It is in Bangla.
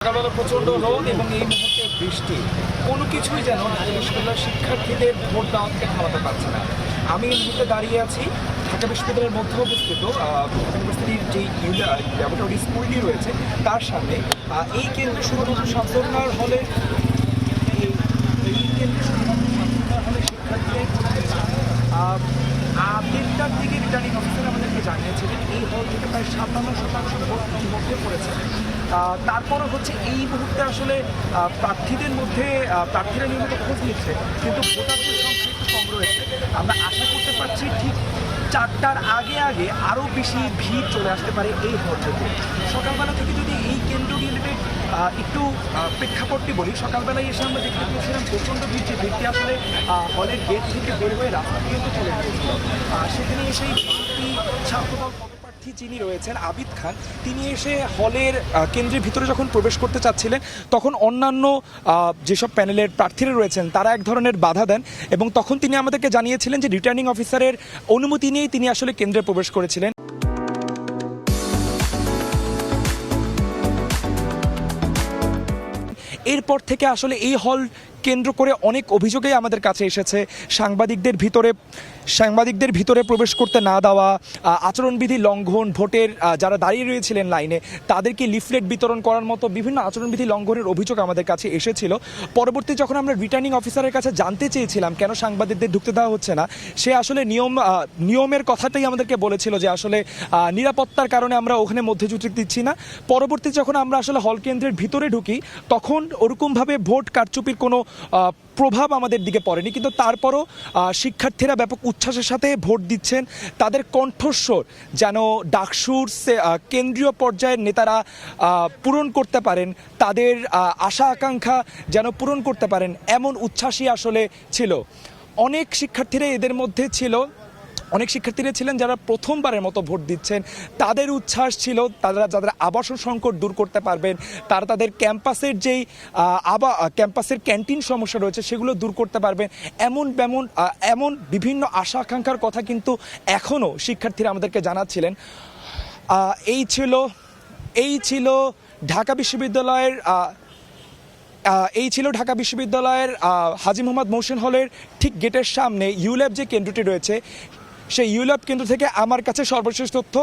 সকালবেলা প্রচণ্ড রোদ এবং এই মুহূর্তে বৃষ্টি, কোনো কিছুই যেন ঢাকা বিশ্ববিদ্যালয়ের শিক্ষার্থীদের ভোট দেওয়া থেকে থামাতে পারছে না। আমি এই মুহূর্তে দাঁড়িয়ে আছি ঢাকা বিশ্ববিদ্যালয়ের মধ্যে অবস্থিত ঢাকা ইউনিভার্সিটির যে ল্যাবরেটরি স্কুলটি রয়েছে তার সামনে। এই কেন্দ্রে শুধুমাত্র শামসুন্নার হলে তিনটার দিকে রিটার্নিং অফিসার আমাদেরকে জানিয়েছিলেন এই হল থেকে প্রায় 57% ভোট মধ্যে পড়েছে। তারপরও হচ্ছে এই মুহূর্তে আসলে প্রার্থীরা নিয়মিত খোঁজ নিচ্ছে, কিন্তু ভোটারদের সংখ্যা একটু কম রয়েছে। আমরা আশা করতে পারছি ঠিক 4টার আগে আরও বেশি ভিড় চলে আসতে পারে এই হল থেকে। সকালবেলা থেকে যদি এই কেন্দ্র রিলেটেড একটু প্রেক্ষাপটটি বলি, সকালবেলায় এসে আমরা দেখতে পেয়েছিলাম প্রচণ্ড ভিড়, যে ভিড়টি আসলে হলের গেট থেকে বের হয়ে রাস্তা পর্যন্ত চলে গিয়েছিল। সেখানে এসেই ছাত্রদল পদপ্রার্থী যিনি রয়েছেন আবিদ খান, তিনি এসে হলের কেন্দ্রের ভিতরে যখন প্রবেশ করতে চাচ্ছিলেন তখন অন্যান্য যেসব প্যানেলের প্রার্থীরা রয়েছেন তারা এক ধরনের বাধা দেন, এবং তখন তিনি আমাদেরকে জানিয়েছিলেন যে রিটার্নিং অফিসারের অনুমতি নিয়েই তিনি আসলে কেন্দ্রে প্রবেশ করেছিলেন। এরপর থেকে আসলে এই হল কেন্দ্র করে অনেক অভিযোগই আমাদের কাছে এসেছে। সাংবাদিকদের ভিতরে প্রবেশ করতে না দেওয়া, আচরণবিধি লঙ্ঘন, ভোটের যারা দাঁড়িয়ে রয়েছিলেন লাইনে তাদেরকে লিফলেট বিতরণ করার মতো বিভিন্ন আচরণবিধি লঙ্ঘনের অভিযোগ আমাদের কাছে এসেছিল। পরবর্তী যখন আমরা রিটার্নিং অফিসারের কাছে জানতে চেয়েছিলাম কেন সাংবাদিকদের ঢুকতে দেওয়া হচ্ছে না, সে আসলে নিয়মের কথাটাই আমাদেরকে বলেছিল যে আসলে নিরাপত্তার কারণে আমরা ওখানে মধ্যযুক্তি দিচ্ছি না। পরবর্তী যখন আমরা আসলে হল কেন্দ্রের ভিতরে ঢুকি তখন ওরকমভাবে ভোট কারচুপির কোনো প্রভাব আমাদের দিকে পড়েনি, কিন্তু তারপরও শিক্ষার্থীরা ব্যাপক উচ্ছ্বাসের সাথে ভোট দিচ্ছেন। তাদের কণ্ঠস্বর যেন ডাকসুর কেন্দ্রীয় পর্যায়ের নেতারা পূরণ করতে পারেন, তাদের আশা আকাঙ্ক্ষা যেন পূরণ করতে পারেন, এমন উচ্ছ্বাসই আসলে ছিল। অনেক শিক্ষার্থীরা ছিলেন যারা প্রথমবারের মতো ভোট দিচ্ছেন, তাদের উচ্ছ্বাস ছিল যাদের আবাসন সংকট দূর করতে পারবেন, তাদের ক্যাম্পাসের ক্যান্টিন সমস্যা রয়েছে সেগুলো দূর করতে পারবেন, এমন বিভিন্ন আশা আকাঙ্ক্ষার কথা কিন্তু এখনও শিক্ষার্থীরা আমাদেরকে জানাচ্ছিলেন। এই ছিল ঢাকা বিশ্ববিদ্যালয়ের হাজী মোহাম্মদ মহসিন হলের ঠিক গেটের সামনে ইউল্যাব যে কেন্দ্রটি রয়েছে সেই ইউল্যাব কেন্দ্র থেকে আমার কাছে সর্বশেষ তথ্য।